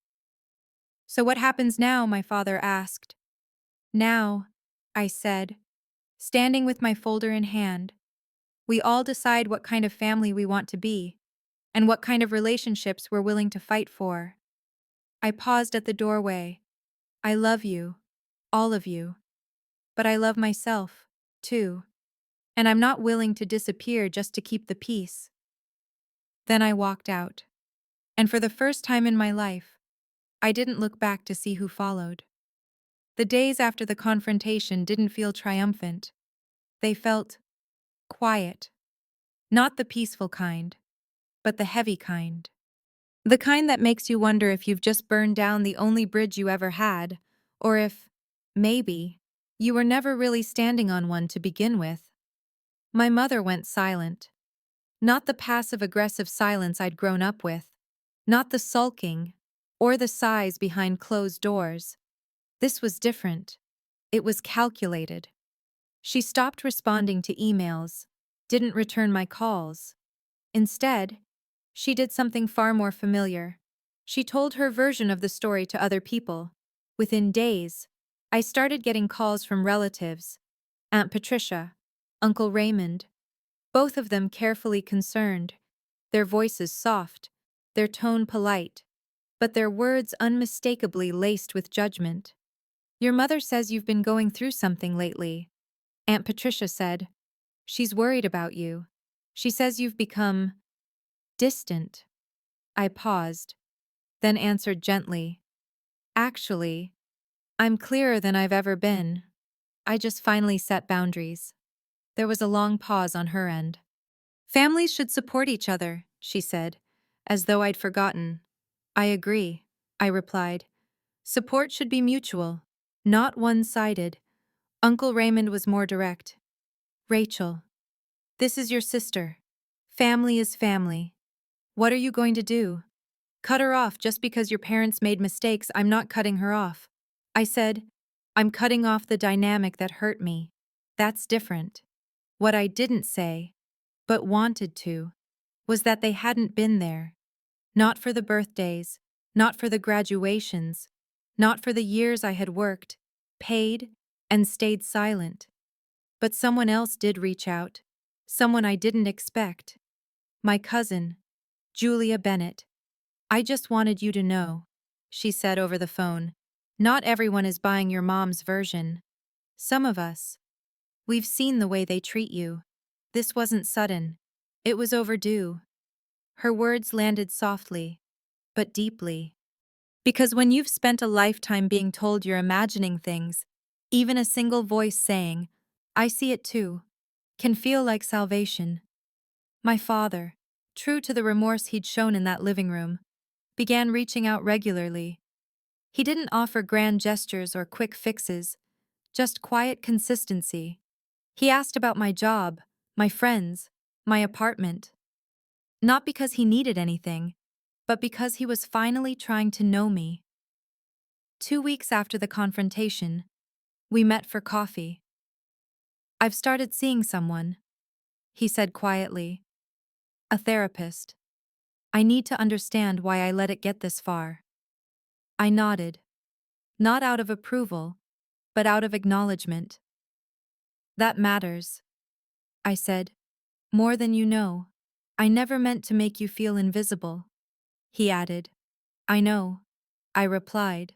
So what happens now? My father asked. Now, I said, standing with my folder in hand, we all decide what kind of family we want to be, and what kind of relationships we're willing to fight for. I paused at the doorway. I love you, all of you. But I love myself, too. And I'm not willing to disappear just to keep the peace. Then I walked out. And for the first time in my life, I didn't look back to see who followed. The days after the confrontation didn't feel triumphant. They felt quiet. Not the peaceful kind, but the heavy kind. The kind that makes you wonder if you've just burned down the only bridge you ever had, or if, maybe, you were never really standing on one to begin with. My mother went silent. Not the passive-aggressive silence I'd grown up with. Not the sulking, or the sighs behind closed doors. This was different. It was calculated. She stopped responding to emails, didn't return my calls. Instead, she did something far more familiar. She told her version of the story to other people. Within days, I started getting calls from relatives. Aunt Patricia, Uncle Raymond, both of them carefully concerned, their voices soft, their tone polite, but their words unmistakably laced with judgment. "Your mother says you've been going through something lately," Aunt Patricia said. "She's worried about you. She says you've become distant." I paused, then answered gently, "Actually, I'm clearer than I've ever been. I just finally set boundaries." There was a long pause on her end. "Families should support each other," she said, as though I'd forgotten. "I agree," I replied. "Support should be mutual, not one-sided." Uncle Raymond was more direct. "Rachel, this is your sister. Family is family. What are you going to do? Cut her off just because your parents made mistakes?" "I'm not cutting her off," I said. "I'm cutting off the dynamic that hurt me. That's different." What I didn't say, but wanted to, was that they hadn't been there. Not for the birthdays, not for the graduations, not for the years I had worked, paid, and stayed silent. But someone else did reach out. Someone I didn't expect. My cousin, Julia Bennett. "I just wanted you to know," she said over the phone. "Not everyone is buying your mom's version. Some of us. We've seen the way they treat you. This wasn't sudden. It was overdue." Her words landed softly, but deeply. Because when you've spent a lifetime being told you're imagining things, even a single voice saying, "I see it too," can feel like salvation. My father, true to the remorse he'd shown in that living room, began reaching out regularly. He didn't offer grand gestures or quick fixes, just quiet consistency. He asked about my job, my friends, my apartment. Not because he needed anything, but because he was finally trying to know me. 2 weeks after the confrontation, we met for coffee. "I've started seeing someone," he said quietly. "A therapist. I need to understand why I let it get this far." I nodded. Not out of approval, but out of acknowledgement. "That matters," I said. "More than you know. I never meant to make you feel invisible," he added. "I know," I replied.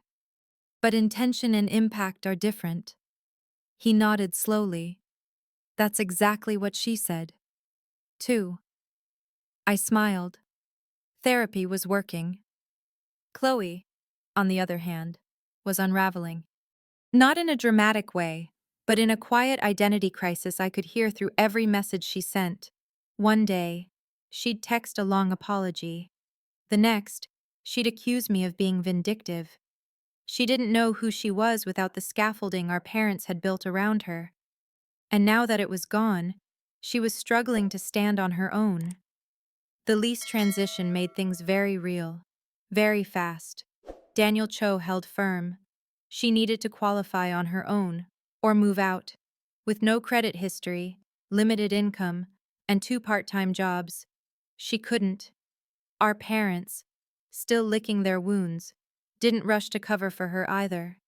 "But intention and impact are different." He nodded slowly. "That's exactly what she said, too." I smiled. Therapy was working. Chloe, on the other hand, was unraveling. Not in a dramatic way, but in a quiet identity crisis I could hear through every message she sent. One day, she'd text a long apology. The next, she'd accuse me of being vindictive. She didn't know who she was without the scaffolding our parents had built around her. And now that it was gone, she was struggling to stand on her own. The lease transition made things very real, very fast. Daniel Cho held firm. She needed to qualify on her own, or move out. With no credit history, limited income, and 2 part-time jobs, she couldn't. Our parents, still licking their wounds, didn't rush to cover for her either.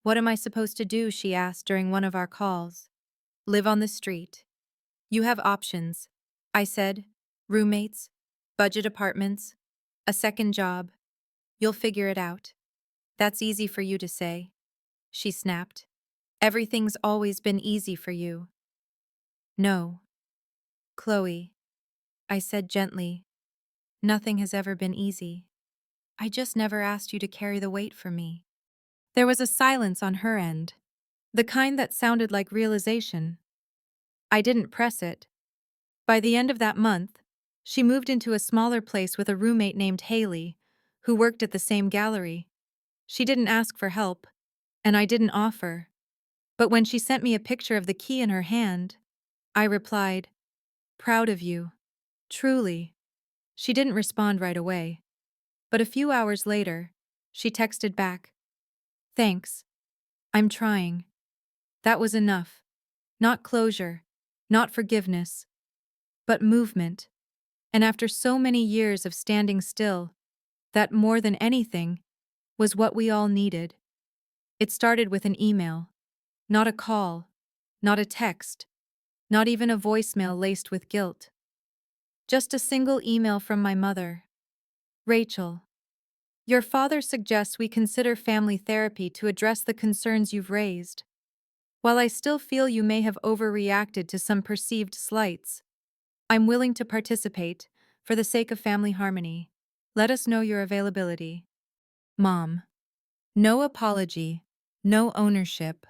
"What am I supposed to do?" she asked during one of our calls. "Live on the street. You have options," I said. "Roommates, budget apartments, a second job. You'll figure it out." "That's easy for you to say," she snapped. "Everything's always been easy for you." "No, Chloe," I said gently. "Nothing has ever been easy. I just never asked you to carry the weight for me." There was a silence on her end, the kind that sounded like realization. I didn't press it. By the end of that month, she moved into a smaller place with a roommate named Haley, who worked at the same gallery. She didn't ask for help, and I didn't offer. But when she sent me a picture of the key in her hand, I replied, "Proud of you. Truly." She didn't respond right away. But a few hours later, she texted back, "Thanks. I'm trying." That was enough. Not closure, not forgiveness, but movement. And after so many years of standing still, that more than anything was what we all needed. It started with an email, not a call, not a text, Not even a voicemail laced with guilt. Just a single email from my mother. Rachel, your father suggests we consider family therapy to address the concerns you've raised. While I still feel you may have overreacted to some perceived slights, I'm willing to participate for the sake of family harmony. Let us know your availability. Mom. No apology, no ownership,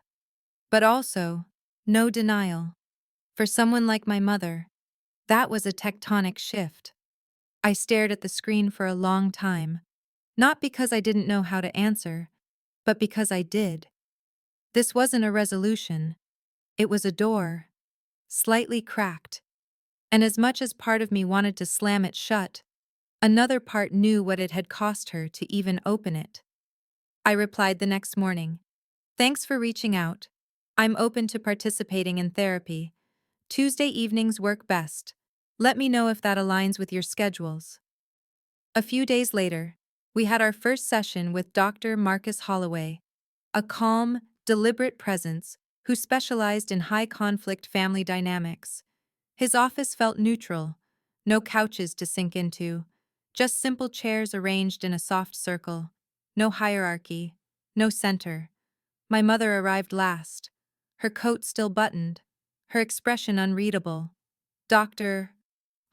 but also no denial. For someone like my mother, that was a tectonic shift. I stared at the screen for a long time, not because I didn't know how to answer, but because I did. This wasn't a resolution, it was a door, slightly cracked, and as much as part of me wanted to slam it shut, another part knew what it had cost her to even open it. I replied the next morning, "Thanks for reaching out. I'm open to participating in therapy. Tuesday evenings work best. Let me know if that aligns with your schedules." A few days later, we had our first session with Dr. Marcus Holloway, a calm, deliberate presence who specialized in high-conflict family dynamics. His office felt neutral, no couches to sink into, just simple chairs arranged in a soft circle, no hierarchy, no center. My mother arrived last, her coat still buttoned, her expression unreadable. "Dr.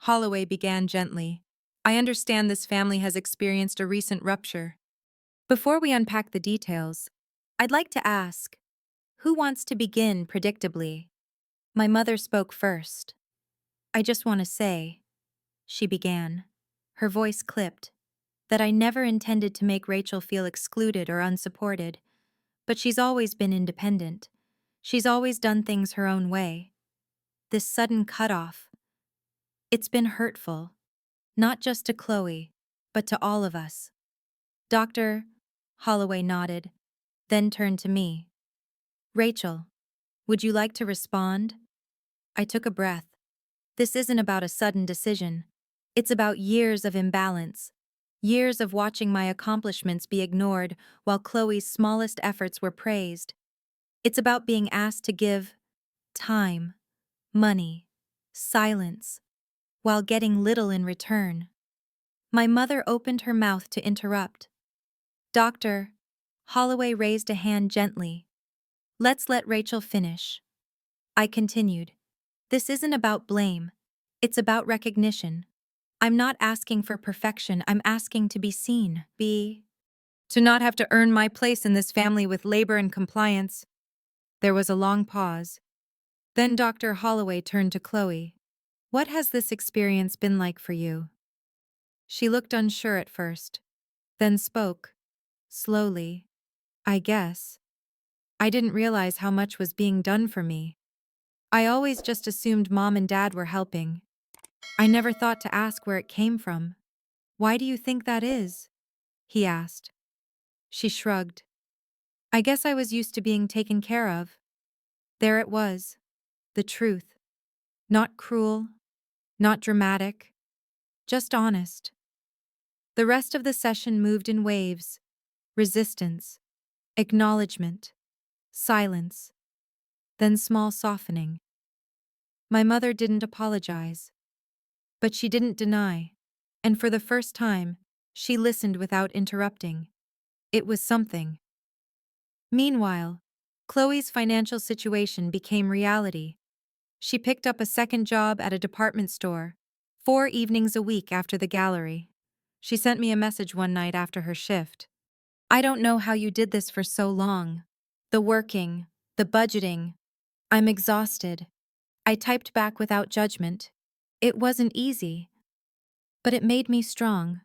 Holloway began gently. I understand this family has experienced a recent rupture. Before we unpack the details, I'd like to ask, who wants to begin predictably?" My mother spoke first. "I just want to say," she began, her voice clipped, "that I never intended to make Rachel feel excluded or unsupported, but she's always been independent. She's always done things her own way. This sudden cutoff, it's been hurtful, not just to Chloe, but to all of us." Dr. Holloway nodded, then turned to me. "Rachel, would you like to respond?" I took a breath. This isn't about a sudden decision. It's about years of imbalance. Years of watching my accomplishments be ignored while Chloe's smallest efforts were praised. It's about being asked to give time, money, silence, while getting little in return. My mother opened her mouth to interrupt. Dr. Holloway raised a hand gently. "Let's let Rachel finish." I continued. "This isn't about blame. It's about recognition. I'm not asking for perfection, I'm asking to be seen, to not have to earn my place in this family with labor and compliance." There was a long pause. Then Dr. Holloway turned to Chloe. "What has this experience been like for you?" She looked unsure at first, then spoke, slowly. "I guess I didn't realize how much was being done for me. I always just assumed Mom and Dad were helping. I never thought to ask where it came from." "Why do you think that is?" he asked. She shrugged. "I guess I was used to being taken care of." There it was, the truth. Not cruel, not dramatic, just honest. The rest of the session moved in waves: resistance, acknowledgement, silence, then small softening. My mother didn't apologize, but she didn't deny, and for the first time, she listened without interrupting. It was something. Meanwhile, Chloe's financial situation became reality. She picked up a second job at a department store, 4 evenings a week after the gallery. She sent me a message one night after her shift. "I don't know how you did this for so long. The working, the budgeting. I'm exhausted." I typed back without judgment. "It wasn't easy, but it made me strong.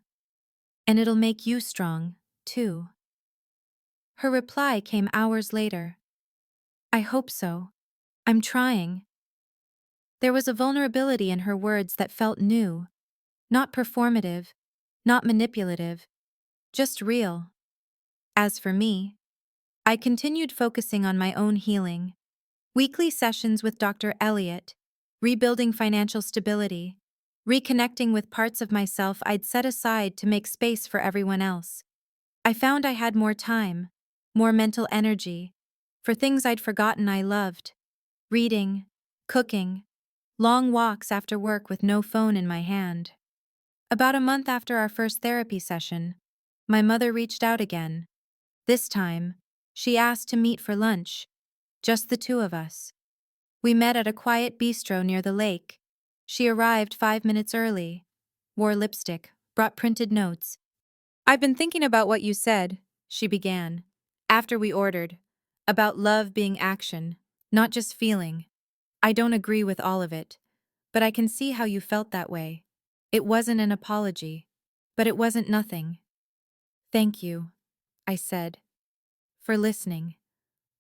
And it'll make you strong, too." Her reply came hours later. "I hope so. I'm trying." There was a vulnerability in her words that felt new, not performative, not manipulative, just real. As for me, I continued focusing on my own healing. Weekly sessions with Dr. Elliott, rebuilding financial stability, reconnecting with parts of myself I'd set aside to make space for everyone else. I found I had more time, more mental energy, for things I'd forgotten I loved: reading, cooking, Long walks after work with no phone in my hand. About a month after our first therapy session, my mother reached out again. This time, she asked to meet for lunch, just the two of us. We met at a quiet bistro near the lake. She arrived 5 minutes early, wore lipstick, brought printed notes. "I've been thinking about what you said," she began, after we ordered, "about love being action, not just feeling. I don't agree with all of it, but I can see how you felt that way. It wasn't an apology, but it wasn't nothing." "Thank you," I said, "for listening.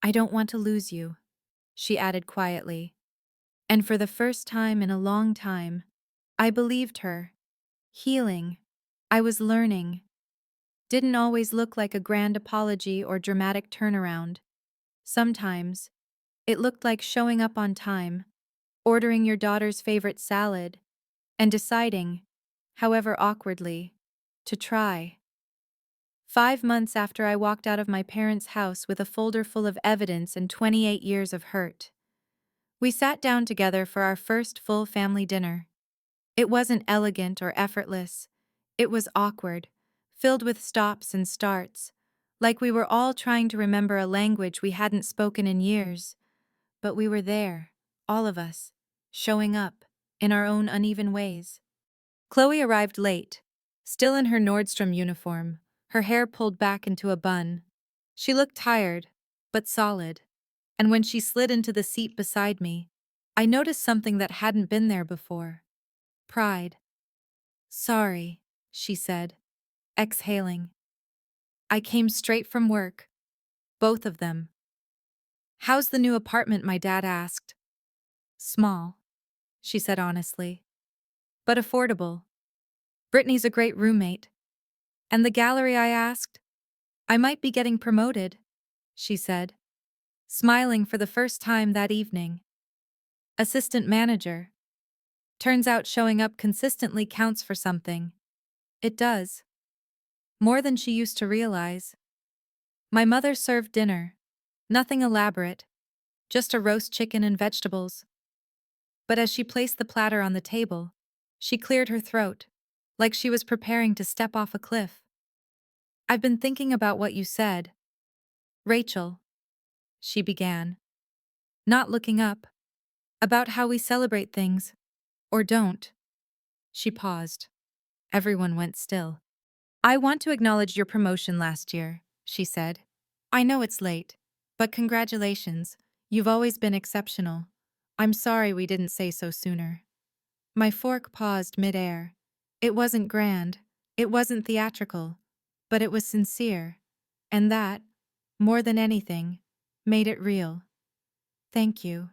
I don't want to lose you," she added quietly. And for the first time in a long time, I believed her. Healing. I was learning. Didn't always look like a grand apology or dramatic turnaround. Sometimes, it looked like showing up on time, ordering your daughter's favorite salad, and deciding, however awkwardly, to try. 5 months after I walked out of my parents' house with a folder full of evidence and 28 years of hurt, we sat down together for our first full family dinner. It wasn't elegant or effortless. It was awkward, filled with stops and starts, like we were all trying to remember a language we hadn't spoken in years. But we were there, all of us, showing up, in our own uneven ways. Chloe arrived late, still in her Nordstrom uniform, her hair pulled back into a bun. She looked tired, but solid. And when she slid into the seat beside me, I noticed something that hadn't been there before. Pride. "Sorry," she said, exhaling. "I came straight from work. Both of them." "How's the new apartment?" my dad asked. "Small," she said honestly, "but affordable. Brittany's a great roommate." "And the gallery?" I asked. "I might be getting promoted," she said, smiling for the first time that evening. "Assistant manager. Turns out showing up consistently counts for something." It does. More than she used to realize. My mother served dinner. Nothing elaborate, just a roast chicken and vegetables. But as she placed the platter on the table, she cleared her throat, like she was preparing to step off a cliff. "I've been thinking about what you said. Rachel," she began, not looking up, "about how we celebrate things. Or don't." She paused. Everyone went still. "I want to acknowledge your promotion last year," she said. "I know it's late, but congratulations. You've always been exceptional. I'm sorry we didn't say so sooner." My fork paused midair. It wasn't grand, it wasn't theatrical, but it was sincere. And that, more than anything, made it real. "Thank you,"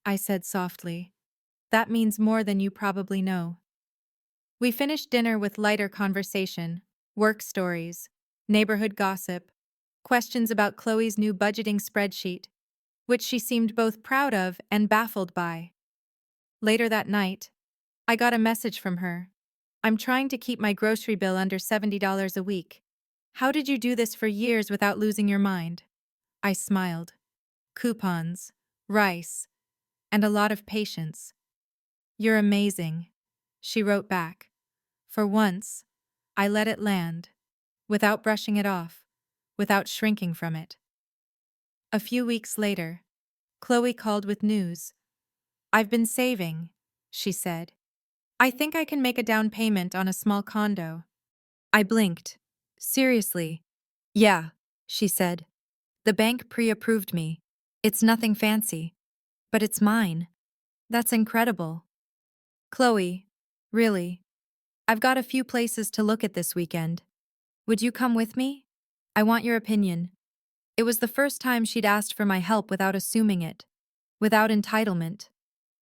I said softly. "That means more than you probably know." We finished dinner with lighter conversation, work stories, neighborhood gossip, questions about Chloe's new budgeting spreadsheet, which she seemed both proud of and baffled by. Later that night, I got a message from her. "I'm trying to keep my grocery bill under $70 a week. How did you do this for years without losing your mind?" I smiled. "Coupons, rice, and a lot of patience." "You're amazing," she wrote back. For once, I let it land, without brushing it off, without shrinking from it. A few weeks later, Chloe called with news. "I've been saving," she said. "I think I can make a down payment on a small condo." I blinked. "Seriously?" "Yeah," she said. "The bank pre-approved me. It's nothing fancy. But it's mine. That's incredible." "Chloe, really? I've got a few places to look at this weekend. Would you come with me? I want your opinion." It was the first time she'd asked for my help without assuming it, without entitlement.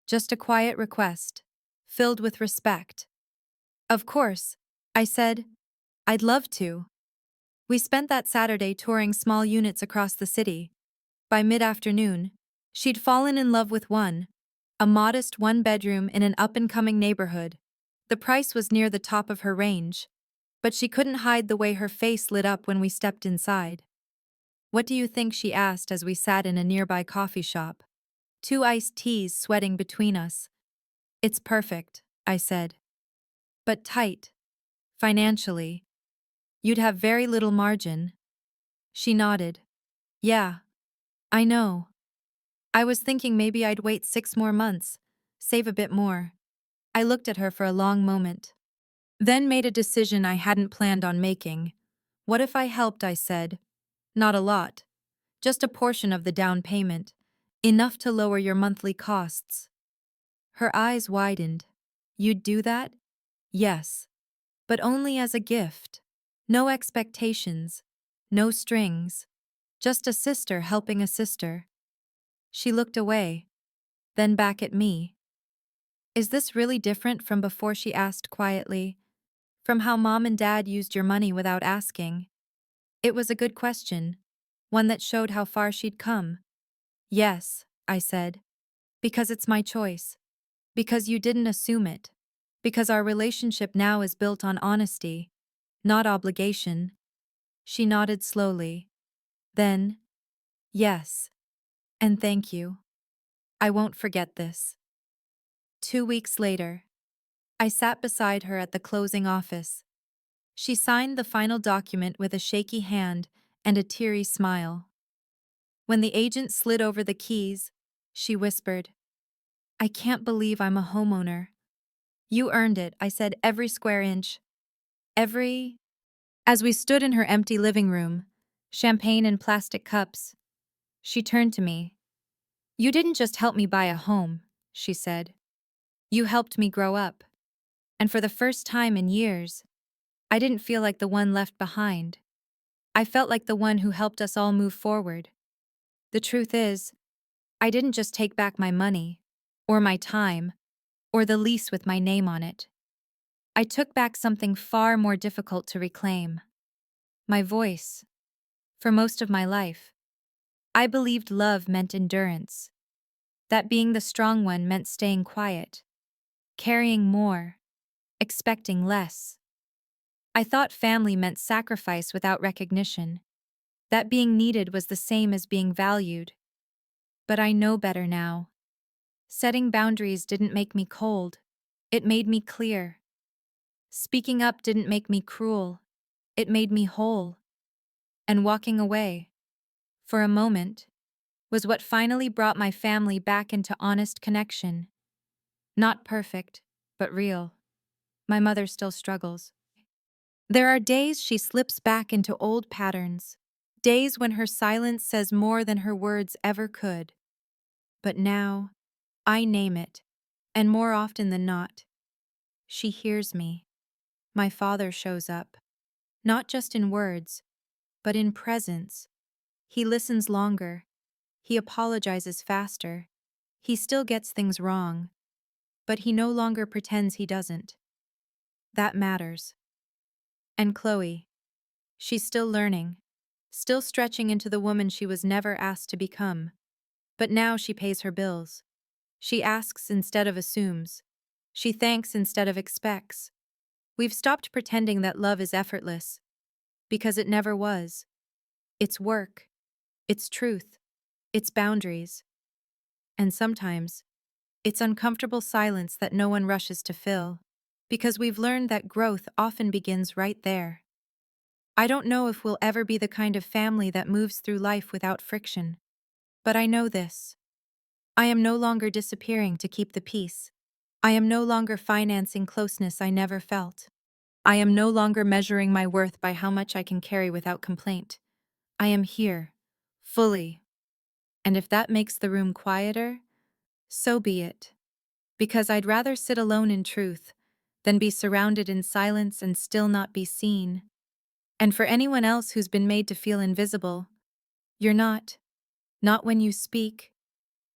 Just a quiet request, filled with respect. "Of course," I said. "I'd love to." We spent that Saturday touring small units across the city. By mid-afternoon, she'd fallen in love with one, a modest one-bedroom in an up-and-coming neighborhood. The price was near the top of her range, but she couldn't hide the way her face lit up when we stepped inside. "What do you think?" she asked as we sat in a nearby coffee shop. 2 iced teas sweating between us. It's perfect, I said. But tight. Financially. You'd have very little margin. She nodded. Yeah, I know. I was thinking maybe I'd wait 6 more months, save a bit more. I looked at her for a long moment. Then made a decision I hadn't planned on making. What if I helped, I said. Not a lot. Just a portion of the down payment. Enough to lower your monthly costs. Her eyes widened. You'd do that? Yes. But only as a gift. No expectations. No strings. Just a sister helping a sister. She looked away, then back at me. Is this really different from before, she asked quietly? From how Mom and Dad used your money without asking? It was a good question, one that showed how far she'd come. Yes, I said. Because it's my choice. Because you didn't assume it. Because our relationship now is built on honesty, not obligation. She nodded slowly. Then, yes. And thank you. I won't forget this. 2 weeks later, I sat beside her at the closing office. She signed the final document with a shaky hand and a teary smile. When the agent slid over the keys, she whispered, I can't believe I'm a homeowner. You earned it, I said, every square inch. Every. As we stood in her empty living room, champagne in plastic cups, she turned to me. You didn't just help me buy a home, she said. You helped me grow up. And for the first time in years, I didn't feel like the one left behind. I felt like the one who helped us all move forward. The truth is, I didn't just take back my money, or my time, or the lease with my name on it. I took back something far more difficult to reclaim. My voice. For most of my life, I believed love meant endurance. That being the strong one meant staying quiet, carrying more, expecting less. I thought family meant sacrifice without recognition. That being needed was the same as being valued. But I know better now. Setting boundaries didn't make me cold. It made me clear. Speaking up didn't make me cruel. It made me whole. And walking away, for a moment, was what finally brought my family back into honest connection. Not perfect, but real. My mother still struggles. There are days she slips back into old patterns, days when her silence says more than her words ever could. But now, I name it, and more often than not, she hears me. My father shows up, not just in words, but in presence. He listens longer. He apologizes faster. He still gets things wrong, but he no longer pretends he doesn't. That matters. And Chloe, she's still learning, still stretching into the woman she was never asked to become. But now she pays her bills. She asks instead of assumes. She thanks instead of expects. We've stopped pretending that love is effortless, because it never was. It's work. It's truth. It's boundaries. And sometimes, it's uncomfortable silence that no one rushes to fill, because we've learned that growth often begins right there. I don't know if we'll ever be the kind of family that moves through life without friction. But I know this. I am no longer disappearing to keep the peace. I am no longer financing closeness I never felt. I am no longer measuring my worth by how much I can carry without complaint. I am here, fully. And if that makes the room quieter, so be it. Because I'd rather sit alone in truth than be surrounded in silence and still not be seen. And for anyone else who's been made to feel invisible, you're not. Not when you speak,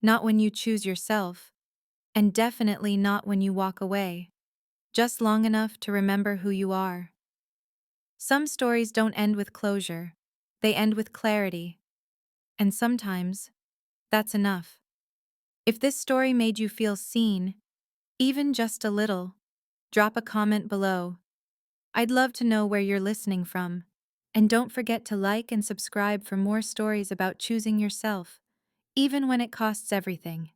not when you choose yourself, and definitely not when you walk away. Just long enough to remember who you are. Some stories don't end with closure. They end with clarity. And sometimes, that's enough. If this story made you feel seen, even just a little, drop a comment below. I'd love to know where you're listening from. And don't forget to like and subscribe for more stories about choosing yourself, even when it costs everything.